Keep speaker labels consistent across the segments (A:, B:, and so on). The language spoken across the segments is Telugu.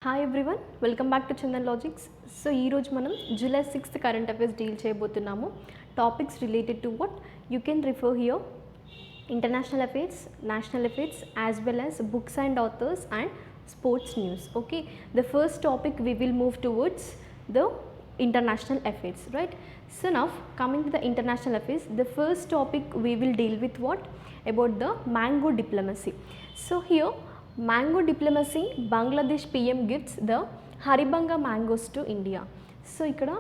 A: Hi everyone, welcome back to Chandan logics. So ఈరోజు మనం July 6th current affairs deal చేయబోతున్నాము. Topics related to what you can refer here international affairs, national affairs, as well as books and authors and sports news. Okay, the first topic we will move towards the international affairs, right? So now coming to the international affairs, the first topic we will deal with what about the mango diplomacy. So here mango diplomacy, Bangladesh PM gives the haribanga mangoes to India. So ఇక్కడ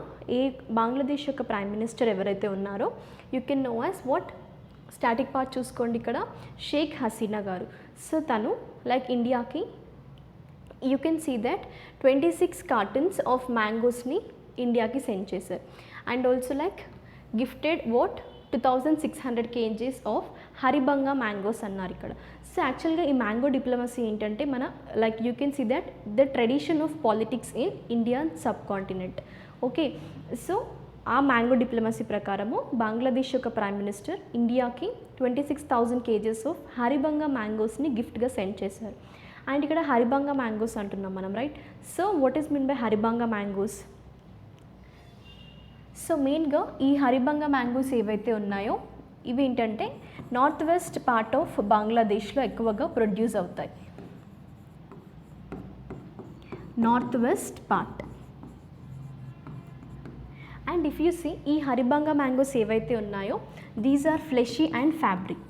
A: బంగ్లాదేశ్ యొక్క ప్రైమ్ మినిస్టర్ ఎవరైతే ఉన్నారో you can know as what static part చూసుకోండి, ఇక్కడ షేక్ హసీనా గారు. సో తను లైక్ ఇండియాకి you can see that 26 cartons of మ్యాంగోస్ని ఇండియాకి సెండ్ చేశారు. And also like gifted what 2600 kgs of Haribhanga mangoes అన్నారు ఇక్కడ. సో యాక్చువల్గా ఈ మ్యాంగో డిప్లొమసీ ఏంటంటే మన like you can see that the tradition of politics in Indian sub continent. Okay, so ఆ మ్యాంగో డిప్లొమసీ ప్రకారము బంగ్లాదేశ్ యొక్క ప్రైమ్ మినిస్టర్ ఇండియాకి 26,000 kgs ఆఫ్ హరిబంగా మ్యాంగోస్ని గిఫ్ట్గా సెండ్ చేశారు. అండ్ ఇక్కడ హరిబంగా మ్యాంగోస్ అంటున్నాం మనం, right? So what is mean by Haribhanga mangoes? So మెయిన్గా ఈ హరిబంగా మ్యాంగోస్ ఏవైతే ఉన్నాయో ఇవి ఏంటంటే నార్త్ వెస్ట్ పార్ట్ ఆఫ్ బంగ్లాదేశ్లో ఎక్కువగా ప్రొడ్యూస్ అవుతాయి. North west part. And if you see ఈ హరిబంగా మ్యాంగోస్ ఏవైతే ఉన్నాయో these are fleshy and fabric.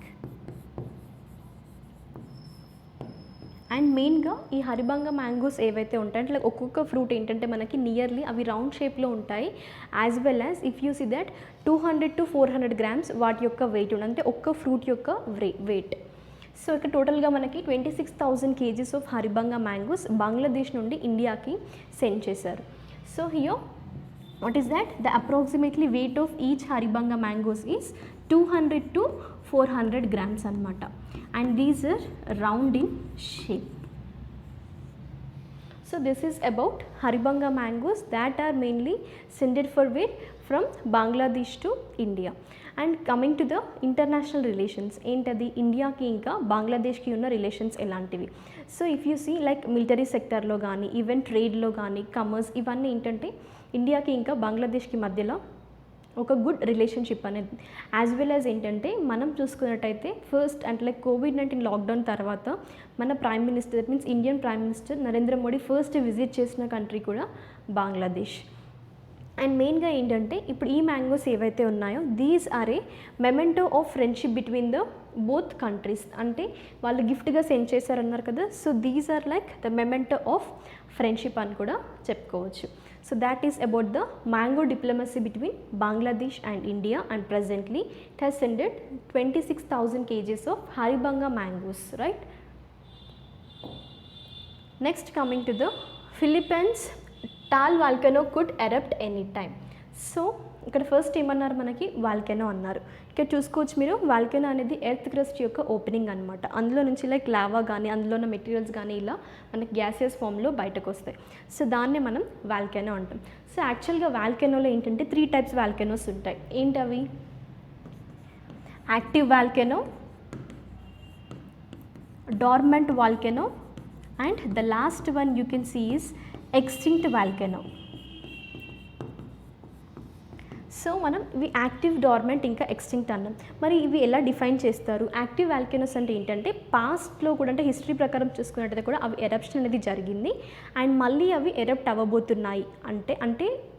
A: And మెయిన్గా ఈ హరిబంగా మ్యాంగోస్ ఏవైతే ఉంటాయి అంటే లైక్ ఒక్కొక్క ఫ్రూట్ ఏంటంటే మనకి నియర్లీ అవి రౌండ్ షేప్లో ఉంటాయి. As well as if you see that 200 to 400 grams వాటి యొక్క వెయిట్ ఉంది, అంటే ఒక్క ఫ్రూట్ యొక్క వెయిట్. సో ఇక్కడ టోటల్గా మనకి 26,000 kgs of Haribhanga mangoes Bangladesh నుండి ఇండియాకి సెండ్ చేశారు. So here what is that? The approximately weight of each haribanga mangoes is 200 to 400 grams anamata, and these are round in shape. So this is about haribanga mangoes that are mainly sent for where from Bangladesh to India. And coming to the international relations, ఏంటది ఇండియాకి ఇంకా బంగ్లాదేశ్కి ఉన్న రిలేషన్స్ ఎలాంటివి? So if you see like military సెక్టర్లో కానీ ఈవెన్ ట్రేడ్లో కానీ కమర్స్ ఇవన్నీ ఏంటంటే ఇండియాకి ఇంకా బంగ్లాదేశ్కి మధ్యలో ఒక గుడ్ రిలేషన్షిప్ అనేది. యాజ్ వెల్ యాజ్ ఏంటంటే మనం చూసుకున్నట్టయితే ఫస్ట్ అంటే లైక్ కోవిడ్-19 లాక్డౌన్ తర్వాత మన prime minister that means Indian prime minister Narendra Modi first visit చేసిన కంట్రీ కూడా బంగ్లాదేశ్. అండ్ మెయిన్గా ఏంటంటే ఇప్పుడు ఈ మ్యాంగోస్ ఏవైతే ఉన్నాయో these are a memento of friendship between the both countries. అంటే వాళ్ళు గిఫ్ట్గా సెండ్ చేశారన్నారు కదా, so these are like the memento of friendship అని కూడా చెప్పుకోవచ్చు. So that is about the mango diplomacy between Bangladesh and India, and presently it has sent 26,000 kgs of haribanga mangoes, right? Next, coming to the Philippines, Tal volcano could erupt anytime. So ఇక్కడ ఫస్ట్ ఏమన్నారు మనకి వాల్కెనో అన్నారు. ఇక్కడ చూసుకోవచ్చు మీరు వాల్కెనో అనేది ఎర్త్ క్రస్ట్ యొక్క ఓపెనింగ్ అనమాట. అందులో నుంచి లైక్ లావా కానీ అందులో ఉన్న మెటీరియల్స్ కానీ ఇలా మనకి గ్యాసియస్ ఫామ్లో బయటకు వస్తాయి. సో దాన్నే మనం వాల్కెనో అంటాం. సో యాక్చువల్గా వాల్కెనోలో ఏంటంటే 3 types వాల్కెనోస్ ఉంటాయి. ఏంటవి? Active volcano, dormant volcano, and the last one you can see is extinct volcano. So మనం ఇవి యాక్టివ్, డార్మెంట్, ఇంకా ఎక్స్టింక్ట్ అన్నాం. మరి ఇవి ఎలా డిఫైన్ చేస్తారు? యాక్టివ్ వాల్కెనోస్ అంటే ఏంటంటే పాస్ట్లో కూడా అంటే హిస్టరీ ప్రకారం చూసుకున్నట్టయితే కూడా అవి ఎరప్షన్ అనేది జరిగింది అండ్ మళ్ళీ అవి ఎరప్ట్ అవ్వబోతున్నాయి అంటే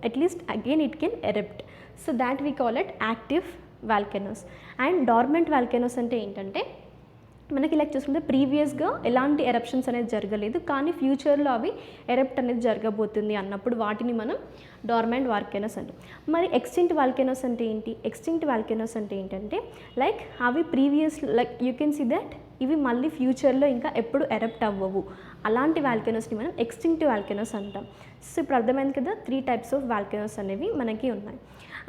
A: at least again it can erupt. So that we call it active volcanoes. And dormant volcanoes అంటే ఏంటంటే మనకి ఇలా చూసుకుంటే ప్రీవియస్గా ఎలాంటి ఎరప్షన్స్ అనేది జరగలేదు కానీ ఫ్యూచర్లో అవి ఎరప్ట్ అనేది జరగబోతుంది అన్నప్పుడు వాటిని మనం డార్మెంట్ వాల్కెనోస్ అంటాం. మరి ఎక్స్టింక్ట్ వాల్కెనోస్ అంటే ఏంటి? ఎక్స్టింక్ట్ వాల్కెనోస్ అంటే ఏంటంటే లైక్ అవి previous like you can see that ఇవి మళ్ళీ ఫ్యూచర్లో ఇంకా ఎప్పుడు ఎరప్ట్ అవ్వవు, అలాంటి వాల్కెనోస్ని మనం ఎక్స్టింక్ట్ వాల్కెనోస్ అంటాం. సో ఇప్పుడు అర్థమైంది కదా 3 types ఆఫ్ వాల్కెనోస్ అనేవి మనకి ఉన్నాయి.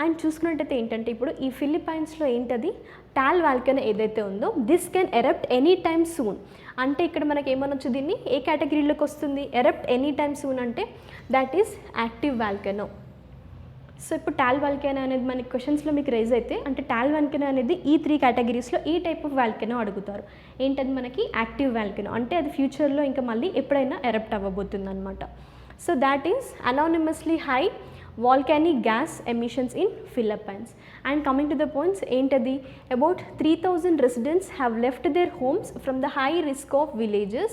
A: అండ్ చూసుకున్నట్టయితే ఏంటంటే ఇప్పుడు ఈ ఫిలిప్పైన్స్లో ఏంటది టాల్ వాల్కెనో ఏదైతే ఉందో this can erupt any time soon. అంటే ఇక్కడ మనకి ఏమనొచ్చు, దీన్ని ఏ కేటగిరీలోకి వస్తుంది? ఎరప్ట్ ఎనీ టైమ్ సూన్ అంటే that is active volcano. So ఇప్పుడు టాల్ వాల్కెనో అనేది మనకి క్వశ్చన్స్లో మీకు రైజ్ అయితే, అంటే టాల్ వాల్కెనో అనేది ఈ 3 కేటగిరీస్లో ఈ టైప్ ఆఫ్ వాల్కెనో అడుగుతారు. ఏంటది మనకి యాక్టివ్ వాల్కెనో, అంటే అది ఫ్యూచర్లో ఇంకా మళ్ళీ ఎప్పుడైనా ఎరప్ట్ అవ్వబోతుంది అనమాట. So that is anonymously high volcanic gas emissions in Philippines. And coming to the points, ఏంటది, about 3,000 residents have left their homes from the high risk of villages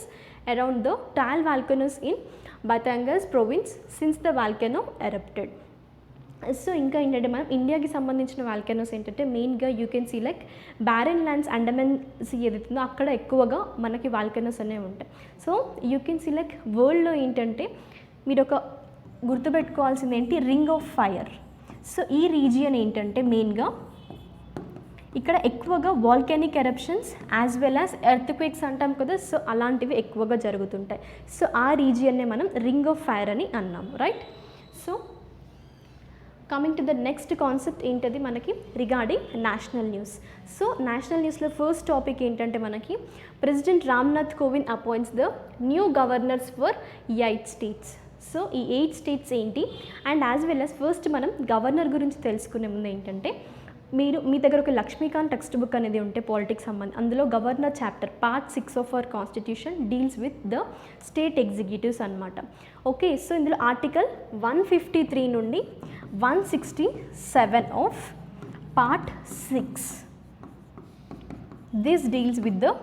A: around the Taal volcanoes in Batangas province since the volcano erupted. So ఇంకా ఏంటంటే మనం ఇండియాకి సంబంధించిన వాల్కెనోస్ ఏంటంటే మెయిన్గా you can see like barren lands, Andaman sea ఏదైతుందో అక్కడ ఎక్కువగా మనకి వాల్కెనోస్ అనేవి ఉంటాయి. So you can see like వరల్డ్లో ఏంటంటే మీరు ఒక గుర్తుపెట్టుకోవాల్సింది ఏంటి, రింగ్ ఆఫ్ ఫైర్. సో ఈ రీజియన్ ఏంటంటే మెయిన్గా ఇక్కడ ఎక్కువగా volcanic eruptions as well as earthquakes అంటాం కదా, సో అలాంటివి ఎక్కువగా జరుగుతుంటాయి. సో ఆ రీజియన్నే మనం రింగ్ ఆఫ్ ఫైర్ అని అన్నాం, right. So coming to the next concept ఏంటది మనకి regarding national news. So national న్యూస్లో ఫస్ట్ టాపిక్ ఏంటంటే మనకి president Ramnath Kovind appoints the new governors for 8 states. So ఈ 8 స్టేట్స్ ఏంటి, and as well as first మనం గవర్నర్ గురించి తెలుసుకునే ముందు ఏంటంటే మీ దగ్గర ఒక లక్ష్మీకాంత్ టెక్స్ట్ బుక్ అనేది ఉంటే పాలిటిక్స్ సంబంధించి, అందులో governor chapter part 6 of our constitution deals with the state executives అనమాట. ఓకే, సో ఇందులో ఆర్టికల్ 153 నుండి 167 of part 6 this deals with the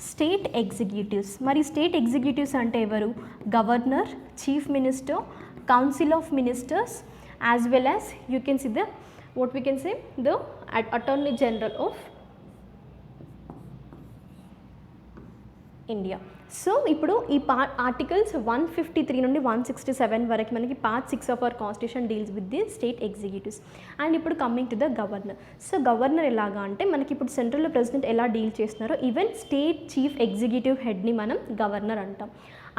A: state executives. మరి స్టేట్ ఎగ్జిక్యూటివ్స్ అంటే ఎవరు, governor, chief minister, council of ministers, as well as you can see the what we can say the Attorney General of India. So ఇప్పుడు ఈ ఆర్టికల్స్ 153 నుండి 167 వరకు మనకి part 6 of our constitution deals with the state executives. And ఇప్పుడు coming to the governor. So governor ఎలాగా అంటే మనకి ఇప్పుడు సెంట్రల్లో ప్రెసిడెంట్ ఎలా డీల్ చేస్తున్నారో ఈవెన్ స్టేట్ చీఫ్ ఎగ్జిక్యూటివ్ హెడ్ని మనం గవర్నర్ అంటాం.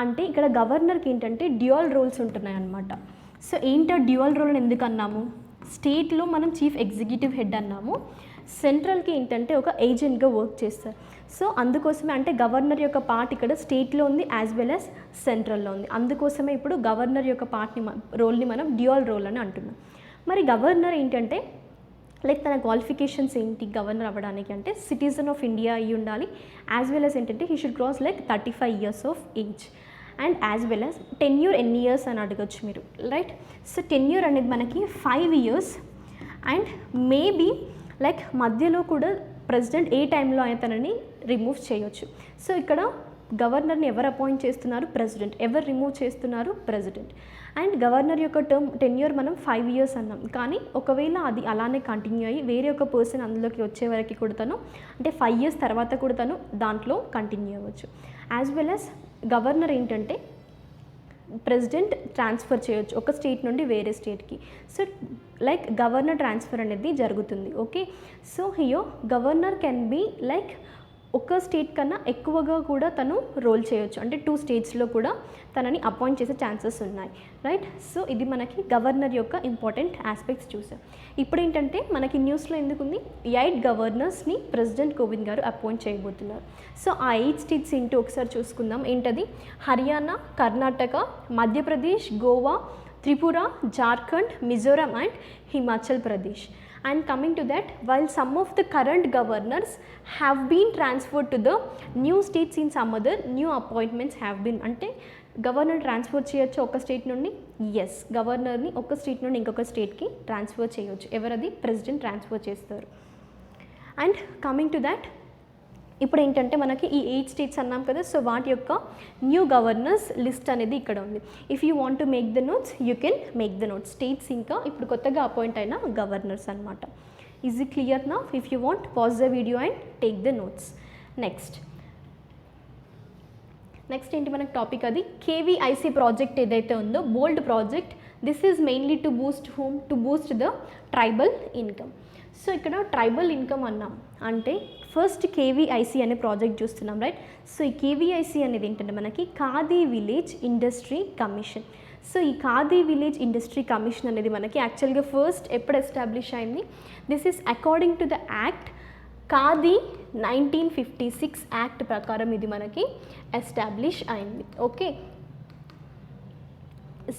A: అంటే ఇక్కడ గవర్నర్కి ఏంటంటే డ్యూయల్ రోల్స్ ఉంటున్నాయి అన్నమాట. సో ఏంటో డ్యూయల్ రోల్ అని ఎందుకు అన్నాము, స్టేట్లో మనం చీఫ్ ఎగ్జిక్యూటివ్ హెడ్ అన్నాము, సెంట్రల్కి ఏంటంటే ఒక ఏజెంట్గా వర్క్ చేస్తారు. సో అందుకోసమే అంటే గవర్నర్ యొక్క పార్ట్ ఇక్కడ స్టేట్లో ఉంది యాజ్ వెల్ యాజ్ సెంట్రల్లో ఉంది. అందుకోసమే ఇప్పుడు గవర్నర్ యొక్క పార్ట్ని రోల్ని మనం డ్యూయల్ రోల్ అని అంటున్నాం. మరి గవర్నర్ ఏంటంటే లైక్ తన క్వాలిఫికేషన్స్ ఏంటి గవర్నర్ అవ్వడానికి అంటే సిటిజన్ ఆఫ్ ఇండియా అయ్యి ఉండాలి, యాజ్ వెల్ యాజ్ ఏంటంటే he should cross like 35 years of age, and as well as tenure ఎన్ని ఇయర్స్ అని అడగచ్చు మీరు, రైట్. సో టెన్యూర్ అనేది మనకి 5 years, అండ్ మేబీ లైక్ మధ్యలో కూడా ప్రెసిడెంట్ ఏ టైంలో తనని రిమూవ్ చేయొచ్చు. సో ఇక్కడ గవర్నర్ని ఎవరు అపాయింట్ చేస్తున్నారు, ప్రెసిడెంట్. ఎవరు రిమూవ్ చేస్తున్నారు, ప్రెసిడెంట్. అండ్ గవర్నర్ యొక్క టెన్యూర్ మనం 5 years అన్నాం, కానీ ఒకవేళ అది అలానే కంటిన్యూ అయ్యి వేరే ఒక పర్సన్ అందులోకి వచ్చే వరకు కూడా తను అంటే 5 years తర్వాత కూడా తను దాంట్లో కంటిన్యూ అవ్వచ్చు. యాజ్ వెల్ యాజ్ గవర్నర్ ఏంటంటే ప్రెసిడెంట్ ట్రాన్స్ఫర్ చేయొచ్చు ఒక స్టేట్ నుండి వేరే స్టేట్కి. సో లైక్ గవర్నర్ ట్రాన్స్ఫర్ అనేది జరుగుతుంది. Okay, so here governor can be like ఒక స్టేట్ కన్నా ఎక్కువగా కూడా తను రోల్ చేయొచ్చు, అంటే 2 స్టేట్స్లో కూడా తనని అపాయింట్ చేసే ఛాన్సెస్ ఉన్నాయి, రైట్. సో ఇది మనకి గవర్నర్ యొక్క ఇంపార్టెంట్ ఆస్పెక్ట్స్ చూసాం. ఇప్పుడు ఏంటంటే మనకి న్యూస్లో ఎందుకుంది 8 గవర్నర్స్ని ప్రెసిడెంట్ కోవింద్ గారు అపాయింట్ చేయబోతున్నారు. సో ఆ 8 స్టేట్స్ ఏంటో ఒకసారి చూసుకుందాం. ఏంటది, Haryana, Karnataka, Madhya Pradesh, Goa, Tripura, Jharkhand, Mizoram and Himachal Pradesh. And coming to that, while some of the current governors have been transferred to the new states, in some other new appointments have been, అంటే గవర్నర్ ట్రాన్స్ఫర్ చేయొచ్చు ఒక స్టేట్ నుండి, ఎస్ గవర్నర్ని ఒక స్టేట్ నుండి ఇంకొక స్టేట్కి ట్రాన్స్ఫర్ చేయొచ్చు. ఎవరది, ప్రెసిడెంట్ ట్రాన్స్ఫర్ చేస్తారు. అండ్ కమింగ్ టు దాట్ ఇప్పుడు ఏంటంటే మనకి ఈ 8 స్టేట్స్ అన్నాం కదా, సో వాటి యొక్క న్యూ గవర్నర్స్ లిస్ట్ అనేది ఇక్కడ ఉంది. If you want to make the notes you can make the notes. States ఇంకా ఇప్పుడు కొత్తగా అపాయింట్ అయిన గవర్నర్స్ అనమాట. ఈజ్ ఇట్ క్లియర్ నా? If you want pause the video and take the notes. Next ఏంటి మనకి టాపిక్, అది కేవీఐసి ప్రాజెక్ట్ ఏదైతే ఉందో bold project. This is mainly to boost home, to boost the tribal income. So ఇక్కడ ట్రైబల్ ఇన్కమ్ అన్నాం అంటే ఫస్ట్ కేవీఐసి అనే ప్రాజెక్ట్ చూస్తున్నాం, రైట్. సో ఈ కేవీఐసి అనేది ఏంటంటే మనకి khadi village industry commission. So ఈ ఖాదీ విలేజ్ ఇండస్ట్రీ కమిషన్ అనేది మనకి యాక్చువల్గా ఫస్ట్ ఎప్పుడు ఎస్టాబ్లిష్ అయింది, this is according to the act khadi 1956 act ప్రకారం ఇది మనకి ఎస్టాబ్లిష్ అయింది. ఓకే,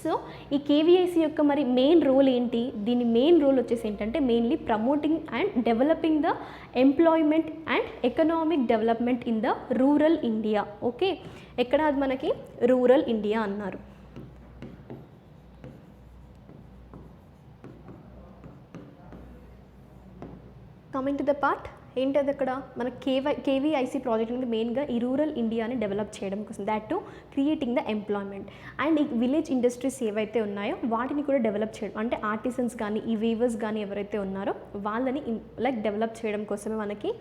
A: సో ఈ కేవీఐసి యొక్క మరి మెయిన్ రోల్ ఏంటి, దీని మెయిన్ రోల్ వచ్చేసి ఏంటంటే mainly promoting and developing the employment and economic development in the rural India. Okay, ఎక్కడ అది మనకి రూరల్ ఇండియా అన్నారు. కమింగ్ టు ద పార్ట్ ఏంటది అక్కడ మన కేవీఐసి ప్రాజెక్ట్ అనేది మెయిన్గా ఈ రూరల్ ఇండియాని డెవలప్ చేయడం కోసం, that to creating the employment and ఈ విలేజ్ ఇండస్ట్రీస్ ఏవైతే ఉన్నాయో వాటిని కూడా డెవలప్ చేయడం, అంటే ఆర్టిసన్స్ కానీ ఈ వీవర్స్ కానీ ఎవరైతే ఉన్నారో వాళ్ళని లైక్ డెవలప్ చేయడం కోసమే మనకి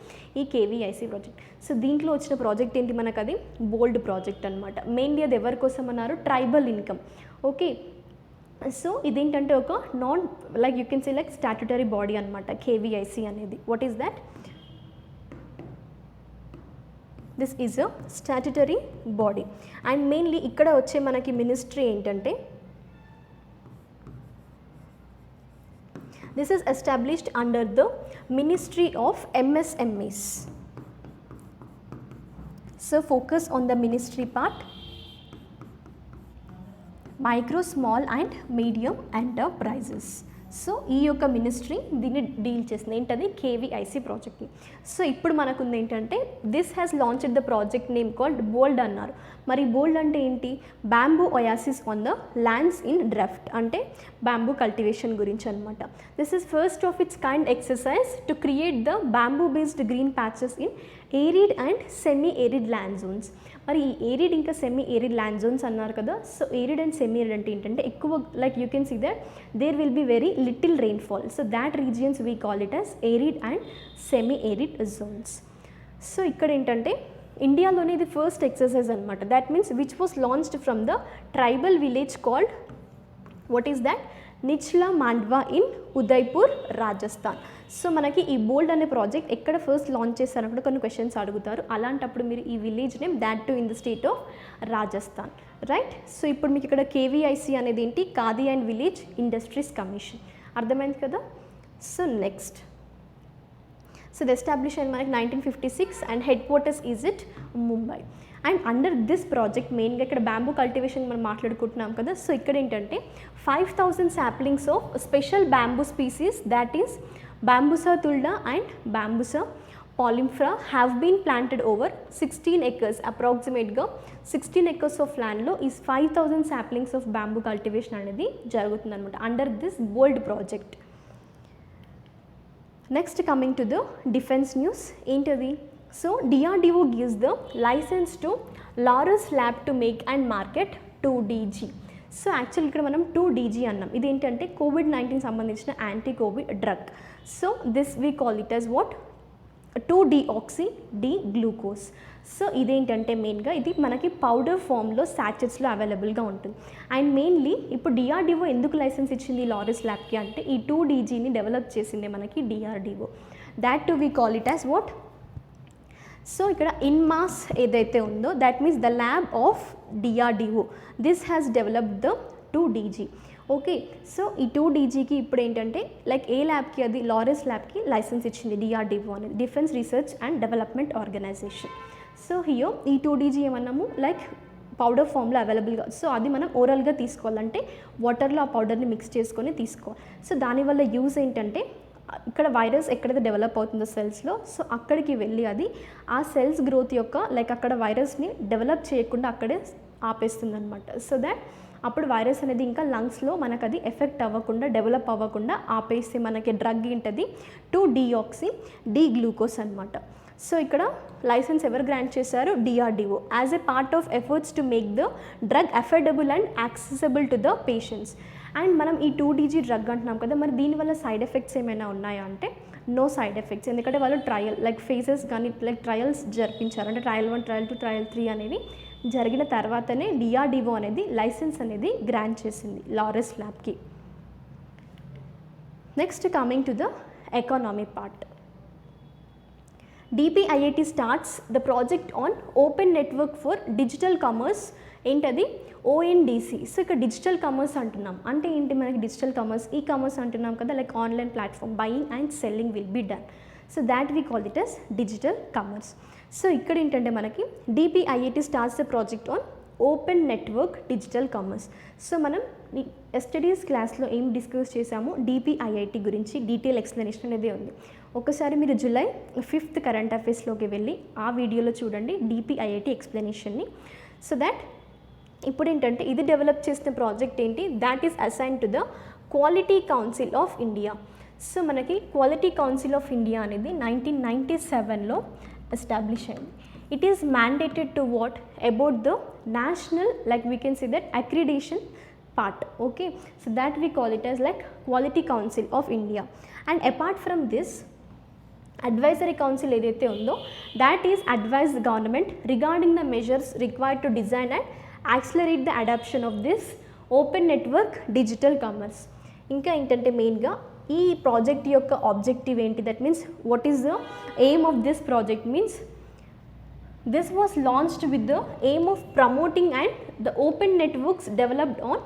A: ఈ కేవీఐసి ప్రాజెక్ట్. సో దీంట్లో వచ్చిన ప్రాజెక్ట్ ఏంటి మనకు, అది బోల్డ్ ప్రాజెక్ట్ అనమాట. మెయిన్లీ అది ఎవరి కోసం అన్నారు, ట్రైబల్ ఇన్కమ్. ఓకే, సో ఇదేంటంటే ఒక non like you can say like statutory body అనమాట కేవీఐసి అనేది. What is that, this is a statutory body. And mainly ఇక్కడ వచ్చే మనకి మినిస్ట్రీ ఏంటంటే this is established under the ministry of MSMEs. So focus on the ministry part, micro small and medium enterprises. So ఈ యొక్క మినిస్ట్రీ దీన్ని డీల్ చేస్తుంది ఏంటది, కేవీఐసి ప్రాజెక్ట్ని. సో ఇప్పుడు మనకుంది ఏంటంటే this has launched the project name called bold అన్నారు. మరి బోల్డ్ అంటే ఏంటి, bamboo oasis on the lands in drought, అంటే బ్యాంబూ కల్టివేషన్ గురించి అనమాట. This is first of its kind exercise to create the bamboo based green patches in arid and semi arid land zones. మరి ఈ ఏరిడ్ ఇంకా సెమీ ఏరిడ్ ల్యాండ్ జోన్స్ అన్నారు కదా. So arid and semi arid అంటే ఏంటంటే ఎక్కువ like you can see that there will be very little rainfall. So that regions we call it as arid and semi arid zones. So ఇక్కడ ఏంటంటే ఇండియాలోనే ఇది ఫస్ట్ ఎక్సర్సైజ్ అనమాట. That means which was launched from the tribal village called what is that, Nichla Mandwa in Udaipur, Rajasthan. So మనకి ఈ బోల్డ్ అనే ప్రాజెక్ట్ ఎక్కడ ఫస్ట్ లాంచ్ చేస్తారని కూడా కొన్ని క్వశ్చన్స్ అడుగుతారు. అలాంటప్పుడు మీరు ఈ village name that to in the state of Rajasthan, right. So ఇప్పుడు మీకు ఇక్కడ కేవీఐసి అనేది ఏంటి, khadi and village industries commission, అర్థమైంది కదా. So next, so the establish అయిన మనకి 1956 and head quarters is it Mumbai. And under this project మెయిన్గా ఇక్కడ బ్యాంబూ కల్టివేషన్ మనం మాట్లాడుకుంటున్నాం కదా. సో ఇక్కడ ఏంటంటే 5000 saplings of special bamboo species that is Bambusa tulda and Bambusa polymphra have been planted over 16 acres, approximately 16 acres of land lo is 5000 saplings of bamboo cultivation anedi jarugutundi anamata under this bold project. Next, coming to the defense news, ఏంటది, so DRDO gives the license to Laurus Lab to make and market 2DG. So actual ఇక్కడ మనం 2DG అన్నాం. ఇది ఏంటంటే COVID-19 సంబంధించిన anti covid drug. So this we call it as what, 2-deoxy D glucose. So ఇదేంటంటే మెయిన్గా ఇది మనకి పౌడర్ ఫామ్లో సాచెట్స్లో అవైలబుల్గా ఉంటుంది. అండ్ మెయిన్లీ ఇప్పుడు DRDO ఎందుకు లైసెన్స్ ఇచ్చింది లారస్ ల్యాబ్కి అంటే ఈ 2DGని డెవలప్ చేసిందే మనకి DRDO. That to we call it as what, so ఇక్కడ ఇన్మాస్ ఏదైతే ఉందో that means the lab of DRDO this has developed the 2DG. Okay, so ఈ 2DGకి ఇప్పుడు ఏంటంటే లైక్ ఏ ల్యాబ్కి, అది లారస్ ల్యాబ్కి లైసెన్స్ ఇచ్చింది DRDO అనేది, defence research and development organisation. So హియో ఈ 2DG ఏమన్నాము లైక్ పౌడర్ ఫామ్లో అవైలబుల్గా, సో అది మనం ఓరల్గా తీసుకోవాలంటే వాటర్లో ఆ పౌడర్ని మిక్స్ చేసుకొని తీసుకోవాలి. సో దానివల్ల యూజ్ ఏంటంటే ఇక్కడ వైరస్ ఎక్కడైతే డెవలప్ అవుతుందో సెల్స్లో, సో అక్కడికి వెళ్ళి అది ఆ సెల్స్ గ్రోత్ యొక్క లైక్ అక్కడ వైరస్ని డెవలప్ చేయకుండా అక్కడే ఆపేస్తుంది అనమాట. సో దాట్ అప్పుడు వైరస్ అనేది ఇంకా లంగ్స్లో మనకు అది ఎఫెక్ట్ అవ్వకుండా డెవలప్ అవ్వకుండా ఆపేస్తే మనకి డ్రగ్ ఏంటది 2-deoxy D-గ్లూకోజ్ అనమాట. సో ఇక్కడ లైసెన్స్ ఎవరు గ్రాంట్ చేశారు, DRDO, as a part of efforts to make the drug affordable and accessible to the patients. And మనం ఈ 2DG డ్రగ్ అంటున్నాం కదా, మరి దీనివల్ల సైడ్ ఎఫెక్ట్స్ ఏమైనా ఉన్నాయా అంటే నో సైడ్ ఎఫెక్ట్స్. ఎందుకంటే వాళ్ళు ట్రయల్ లైక్ ఫేజెస్ కానీ లైక్ ట్రయల్స్ జరిపించారు, అంటే ట్రయల్ 1, ట్రయల్ 2, ట్రయల్ 3 అనేవి జరిగిన తర్వాతనే DRDO అనేది లైసెన్స్ అనేది గ్రాంట్ చేసింది లారస్ ల్యాబ్కి. Next, coming to the economy part, DPIIT starts the project on open network for digital commerce. ఏంటది, ONDC. సో ఇక్కడ డిజిటల్ కమర్స్ అంటున్నాం అంటే ఏంటి, మనకి డిజిటల్ కమర్స్ ఈ కమర్స్ అంటున్నాం కదా, like online platform buying and selling will be done. So that we call it as digital comers. So ఇక్కడ ఏంటంటే మనకి DPIIT starts the project on open network digital commerce. So మనం ఎస్టడీస్ క్లాస్లో ఏం డిస్కస్ చేసాము, డిపిఐఐటి గురించి డీటెయిల్ ఎక్స్ప్లెనేషన్ అనేది ఉంది. ఒకసారి మీరు జూలై 5th కరెంట్ అఫైర్స్లోకి వెళ్ళి ఆ వీడియోలో చూడండి డిపిఐఐటి ఎక్స్ప్లెనేషన్ని. సో దాట్ ఇప్పుడు ఏంటంటే ఇది డెవలప్ చేసిన ప్రాజెక్ట్ ఏంటి, that is assign to the quality council of India. So మనకి క్వాలిటీ కౌన్సిల్ ఆఫ్ ఇండియా అనేది 1997లో ఎస్టాబ్లిష్ అయింది. It is mandated to what about the national, like we can see that accreditation part. Okay, so that we call it as like Quality Council of India. And apart from this, advisory council ఏదైతే ఉందో that is advise the government regarding the measures required to design and accelerate the adoption of this open network digital commerce. ఇంకా ఏంటంటే మెయిన్గా ఈ ప్రాజెక్ట్ యొక్క ఆబ్జెక్టివ్ ఏంటి, that means what is the aim of this project means this was launched with the aim of promoting and the open networks developed on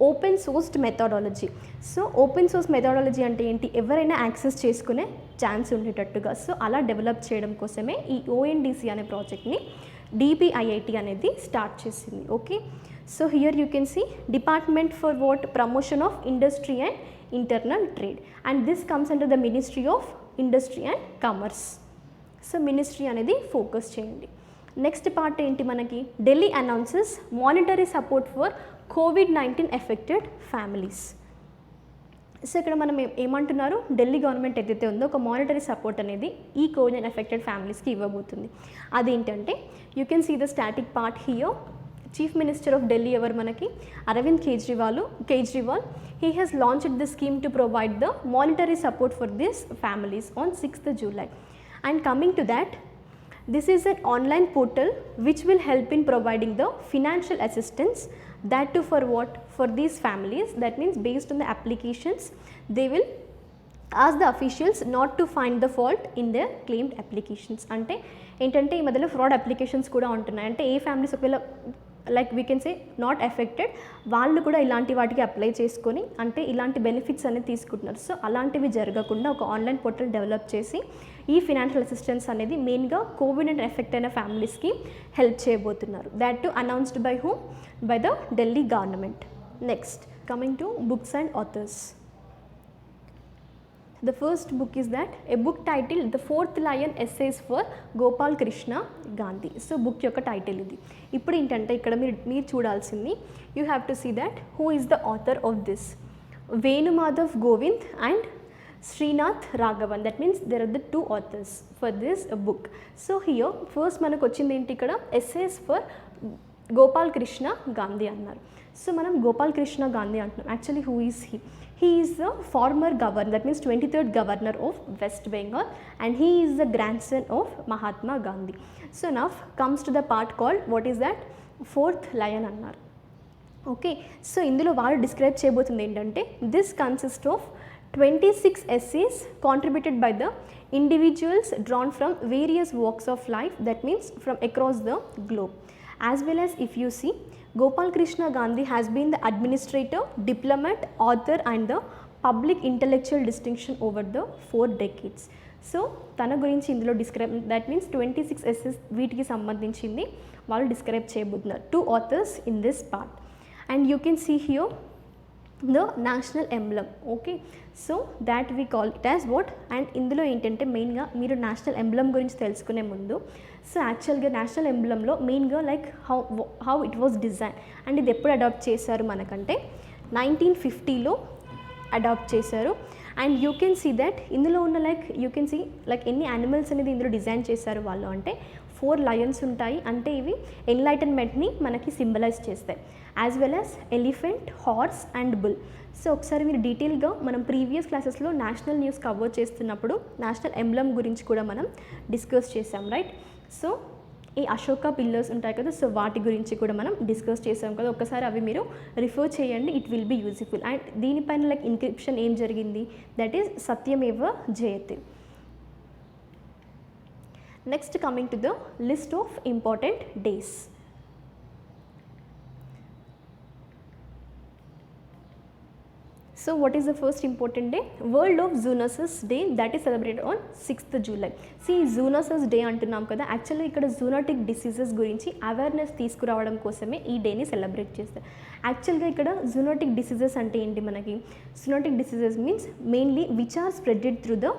A: open sourced methodology. So open source methodology అంటే ఏంటి, ఎవరైనా యాక్సెస్ చేసుకునే ఛాన్స్ ఉండేటట్టుగా. సో అలా డెవలప్ చేయడం కోసమే ఈ ఓఎన్డీసీ అనే ప్రాజెక్ట్ని డిపిఐఐటి అనేది స్టార్ట్ చేసింది. Okay, so here you can see department for what promotion of industry and internal trade, and this comes under the ministry of industry and commerce. So ministry అనేది ఫోకస్ చేయండి. నెక్స్ట్ పార్ట్ ఏంటి మనకి, Delhi announces monetary support for COVID-19 affected families. So ఇక్కడ మనం ఏమంటున్నారు, ఢిల్లీ గవర్నమెంట్ ఏదైతే ఉందో ఒక మానిటరీ సపోర్ట్ అనేది ఈ COVID-19 ఎఫెక్టెడ్ ఫ్యామిలీస్కి ఇవ్వబోతుంది. అదేంటంటే you can see the static part here. Chief minister of Delhi ఎవరు మనకి, Arvind Kejriwal. He has launched the scheme to provide the monetary support for this families on 6th July. And coming to that, this is an online portal which will help in providing the financial assistance, that too for what, for these families. That means based on the applications they will ask the officials not to find the fault in their claimed applications. అంటే ఏంటంటే ఈ మధ్యలో ఫ్రాడ్ అప్లికేషన్స్ కూడా ఉంటున్నాయి. అంటే ఏ ఫ్యామిలీస్ ఒకవేళ like we can say not affected, వాళ్ళు కూడా ఇలాంటి వాటికి అప్లై చేసుకొని అంటే ఇలాంటి బెనిఫిట్స్ అనేది తీసుకుంటున్నారు. సో అలాంటివి జరగకుండా ఒక ఆన్లైన్ పోర్టల్ డెవలప్ చేసి ఈ ఫినాన్షియల్ అసిస్టెన్స్ అనేది మెయిన్గా COVID-19 ఎఫెక్ట్ అయిన ఫ్యామిలీస్కి హెల్ప్ చేయబోతున్నారు. That to announced by whom, by the Delhi government. Next coming to books and authors. The first book is that a book titled The Fourth Lion Essays for Gopal Krishna Gandhi. So book యొక్క టైటిల్ ఇది. ఇప్పుడు ఏంటంటే ఇక్కడ మీరు చూడాల్సింది, you have to see that who is the author of this, Venumadhav Govind and Srinath Raghavan. That means there are the 2 authors for this book. So here first మనకు వచ్చింది ఏంటి, ఇక్కడ ఎస్సేస్ ఫర్ గోపాల్ కృష్ణ గాంధీ అన్నారు. సో మనం గోపాల్ కృష్ణ గాంధీ అంటున్నాం. Actually who is he? He is the former governor, that means 23rd governor of West Bengal, and he is the grandson of Mahatma Gandhi. So now comes to the part called what is that, fourth lion annar. Okay, so ఇందులో వాళ్ళు డిస్క్రైబ్ చేయబోతుంది ఏంటంటే, this consists of 26 essays contributed by the individuals drawn from various walks of life, that means from across the globe. As well as if you see, Gopal Krishna Gandhi has been the administrator, diplomat, author and the public intellectual distinction over the 4 decades. So తన గురించి ఇందులో డిస్క్రైబ్, దట్ మీన్స్ 26 essays వీటికి సంబంధించింది వాళ్ళు డిస్క్రైబ్ చేయబోతున్నారు. 2 authors in this part, and you can see here the national emblem. Okay, so that we call it as what, and ఇందులో ఏంటంటే మెయిన్గా మీరు నేషనల్ ఎంబ్లమ్ గురించి తెలుసుకునే ముందు, సో యాక్చువల్గా నేషనల్ ఎంబ్లంలో మెయిన్గా like how it was design, and ఇది ఎప్పుడు అడాప్ట్ చేశారు మనకంటే 1950లో అడాప్ట్ చేశారు. And you can see that ఇందులో ఉన్న like you can see like ఎన్ని యానిమల్స్ అనేది ఇందులో డిజైన్ చేశారు వాళ్ళు అంటే 4 lions ఉంటాయి. అంటే ఇవి ఎన్లైటన్మెంట్ని మనకి సింబలైజ్ చేస్తాయి. As well as elephant, horse and bull. So ఒకసారి మీరు డీటెయిల్గా మనం ప్రీవియస్ క్లాసెస్లో నేషనల్ న్యూస్ కవర్ చేస్తున్నప్పుడు నేషనల్ ఎంబ్లమ్ గురించి కూడా మనం డిస్కస్ చేసాం, రైట్? సో ఈ అశోక పిల్లర్స్ ఉంటాయి కదా, సో వాటి గురించి కూడా మనం డిస్కస్ చేసాం కదా, ఒకసారి అవి మీరు రిఫర్ చేయండి, it will be useful. And దీనిపైన లైక్ ఇన్క్రిప్షన్ ఏం జరిగింది, దట్ ఈస్ సత్యమేవ జయతే. Next coming to the list of important days. So what is the first important day? World of zoonosis day, that is celebrated on 6th July. సి జూనోసిస్ డే అంటున్నాం కదా, యాక్చువల్గా ఇక్కడ జూనోటిక్ డిసీజెస్ గురించి అవేర్నెస్ తీసుకురావడం కోసమే ఈ డేని సెలబ్రేట్ చేస్తారు. యాక్చువల్గా ఇక్కడ జూనోటిక్ డిసీజెస్ అంటే ఏంటి మనకి? Zoonotic diseases means mainly which are spreaded through the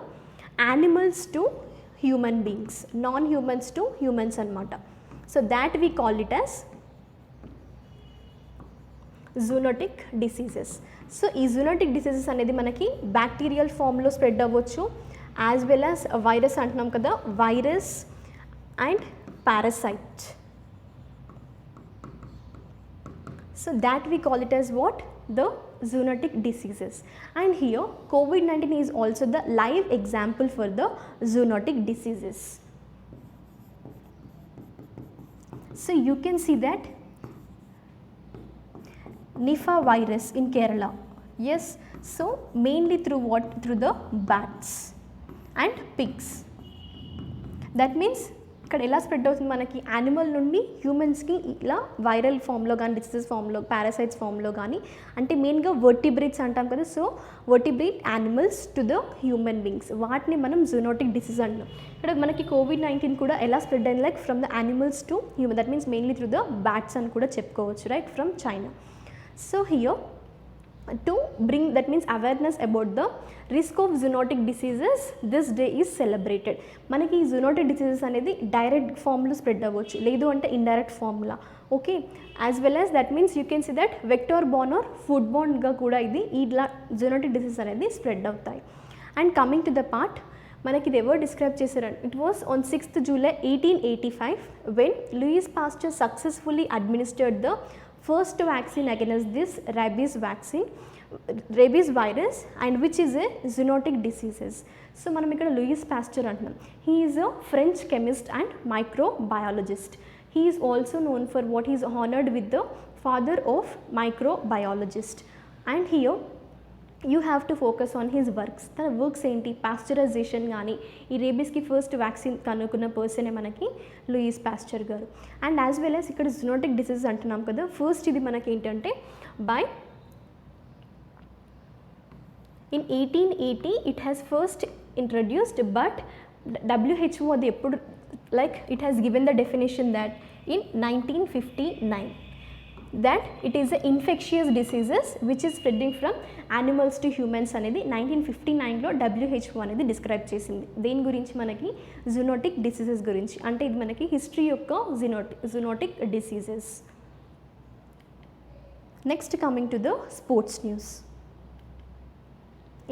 A: animals to human beings, non humans to humans అనమాట. So that we call it as zoonotic diseases. So ఈ జూనోటిక్ డిసీజెస్ అనేది మనకి బ్యాక్టీరియల్ ఫామ్లో స్ప్రెడ్ అవ్వచ్చు, యాజ్ వెల్ యాజ్ వైరస్ అంటున్నాం కదా, virus and parasite. So that we call it as what? The zoonotic diseases. And here COVID-19 is also the live example for the zoonotic diseases. So you can see that Nipah virus in Kerala. Yes, so mainly through what? Through the bats and pigs. That means ఇక్కడ ఎలా స్ప్రెడ్ అవుతుంది మనకి? యానిమల్ నుండి హ్యూమన్స్కి ఇలా వైరల్ ఫామ్లో కానీ, డిసీజెస్ ఫామ్లో, పారాసైట్స్ ఫామ్లో కానీ, అంటే మెయిన్గా వర్టిబ్రేట్స్ అంటాం కదా. So vertebrate animals to the human beings, వాటిని మనం జూనోటిక్ డిసీజ్ అంటాం. ఇక్కడ మనకి COVID-19 కూడా ఎలా స్ప్రెడ్ అయింది? Like from the animals to human, that means mainly through the bats అని కూడా చెప్పుకోవచ్చు, right, from China. So here to bring, that means awareness about the risk of zoonotic diseases, this day is celebrated. మనకి ఈ జూనోటిక్ డిసీజెస్ అనేది డైరెక్ట్ ఫామ్లో స్ప్రెడ్ అవ్వచ్చు, లేదు అంటే ఇండైరెక్ట్ ఫామ్లా. Okay, as well as that means you can see that vector borne or food బోర్న్గా కూడా ఇది ఇలా జూనోటిక్ డిసీజెస్ అనేది స్ప్రెడ్ అవుతాయి. And coming to the part, మనకి ఇది ఎవరు డిస్క్రైబ్ చేశారంటే, it was on 6th July 1885 when Louis Pasteur successfully administered the first vaccine against this rabies virus, and which is a zoonotic diseases. So మనం ఇక్కడ లూయిస్ పాస్చర్ అంటున్నాం. He is a French chemist and microbiologist. He is also known for what he is honored with the father of microbiologist. And here you have to focus on his works. తన వర్క్స్ ఏంటి? పాస్చరైజేషన్ కానీ, ఈ రేబీస్కి ఫస్ట్ వ్యాక్సిన్ కనుక్కున్న పర్సనే మనకి లూయిస్ పాస్చర్ గారు. అండ్ యాజ్ వెల్ యాజ్ ఇక్కడ జూనోటిక్ డిసీజ్ అంటున్నాం కదా, ఫస్ట్ ఇది మనకి ఏంటంటే in 1880 it has first introduced, but WHO అది ఎప్పుడు, like it has given the definition that in 1959 that it is a infectious diseases which is spreading from animals to humans అనేది 1959లో WHO అనేది డిస్క్రైబ్ చేసింది. దేని గురించి? మనకి జూనోటిక్ డిసీజెస్ గురించి. అంటే ఇది మనకి హిస్టరీ యొక్క zoonotic diseases. Next coming to the sports news.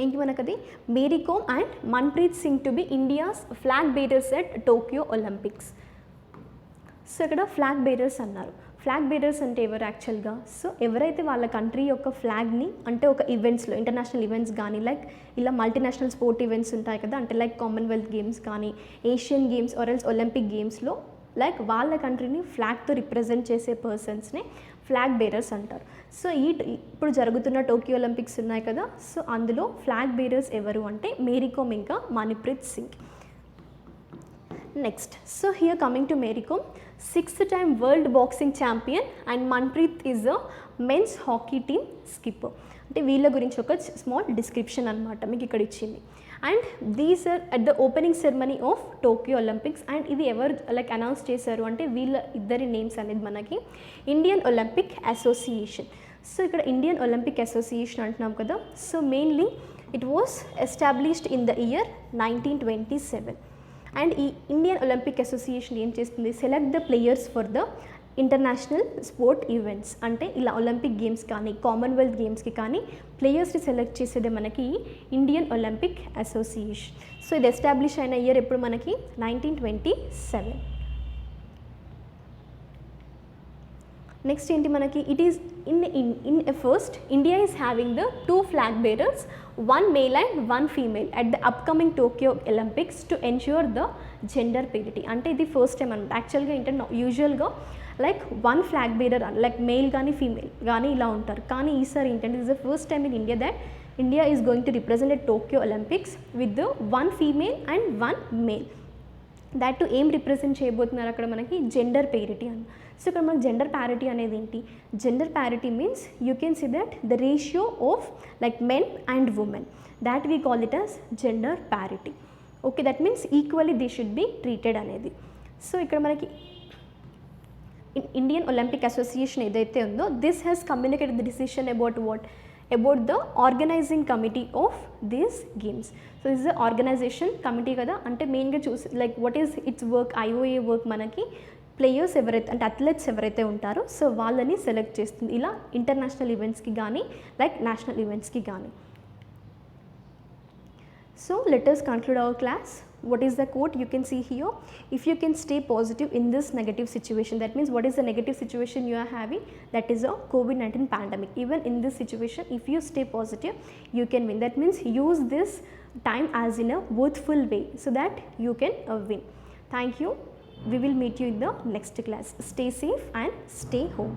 A: ఏంటి మనకది? Mary Kom and Manpreet Singh to be India's flag bearers at Tokyo Olympics. So ఇక్కడ ఫ్లాగ్ బేరర్స్ అన్నారు. ఫ్లాగ్ బేరర్స్ అంటే ఎవరు యాక్చువల్గా? సో ఎవరైతే వాళ్ళ కంట్రీ యొక్క ఫ్లాగ్ని, అంటే ఒక ఈవెంట్స్లో, ఇంటర్నేషనల్ ఈవెంట్స్ కానీ, లైక్ ఇలా మల్టీనేషనల్ స్పోర్ట్ ఈవెంట్స్ ఉంటాయి కదా, అంటే లైక్ కామన్వెల్త్ గేమ్స్ కానీ, Asian games or else Olympic గేమ్స్లో, లైక్ వాళ్ళ కంట్రీని ఫ్లాగ్తో రిప్రజెంట్ చేసే పర్సన్స్ని ఫ్లాగ్ బేరర్స్ అంటారు. సో ఇప్పుడు జరుగుతున్న టోక్యో ఒలింపిక్స్ ఉన్నాయి కదా, సో అందులో ఫ్లాగ్ బేరర్స్ ఎవరు అంటే మేరీ కోమ్ ఇంకా Manpreet Singh. Next, so here coming to Mary Kom, 6th time world boxing champion and Manpreet is a men's hockey team skipper. అంటే వీళ్ళ గురించి ఒక స్మాల్ డిస్క్రిప్షన్ అనమాట మీకు ఇక్కడ ఇచ్చింది. And these are at the opening ceremony of Tokyo Olympics. And ఇది ఎవరు లైక్ అనౌన్స్ చేశారు అంటే, వీళ్ళ ఇద్దరి నేమ్స్ అనేది మనకి ఇండియన్ ఒలింపిక్ అసోసియేషన్. సో ఇక్కడ ఇండియన్ ఒలింపిక్ అసోసియేషన్ అంటున్నాం కదా, so mainly it was established in the year 1927. And ఈ ఇండియన్ ఒలింపిక్ అసోసియేషన్ ఏం చేస్తుంది? Select the players for the international sport events. అంటే ఇలా ఒలింపిక్ గేమ్స్ కానీ, కామన్వెల్త్ గేమ్స్కి కానీ ప్లేయర్స్ని సెలెక్ట్ చేసేదే మనకి ఇండియన్ ఒలింపిక్ అసోసియేషన్. సో ఇది ఎస్టాబ్లిష్ అయిన ఇయర్ ఎప్పుడు మనకి? 1927. నెక్స్ట్ ఏంటి మనకి? It is in first India is having the 2 flag bearers, 1 male and 1 female at the upcoming Tokyo Olympics to ensure the gender parity. అంటే ఇది ఫస్ట్ టైం అనమాట. యాక్చువల్గా ఏంటంటే యూజువల్గా like 1 flag bearer like male కానీ ఫీమేల్ కానీ ఇలా ఉంటారు. కానీ ఈసారి ఏంటంటే is the first time in India that India is going to represent at Tokyo Olympics with 1 female and 1 male. That to ఏం రిప్రజెంట్ చేయబోతున్నారు అక్కడ మనకి జెండర్ పేరిటీ అని. సో ఇక్కడ మనకి జెండర్ ప్యారిటీ అనేది ఏంటి? Gender parity means you can see that the ratio of like men and women, that we call it as gender parity. Okay, that means equally they should be treated అనేది. సో ఇక్కడ మనకి ఇండియన్ ఒలింపిక్ అసోసియేషన్ ఏదైతే ఉందో this has communicated the decision about what, about the organising committee of these games. So this the organisation committee కదా, అంటే మెయిన్గా చూసి like what is its work, IOA work మనకి ప్లేయర్స్ ఎవరైతే అంటే అథ్లెట్స్ ఎవరైతే ఉంటారో సో వాళ్ళని సెలెక్ట్ చేస్తుంది ఇలా ఇంటర్నేషనల్ ఈవెంట్స్కి కానీ లైక్ నేషనల్ ఈవెంట్స్కి కానీ. So let us conclude our class. What is the quote? You can see here, if you can stay positive in this negative situation, that means what is the negative situation you are having? That is a COVID-19 pandemic. Even in this situation, if you stay positive, you can win. That means use this time as in a worthful way so that you can win. Thank you. We will meet you in the next class. Stay safe and stay home.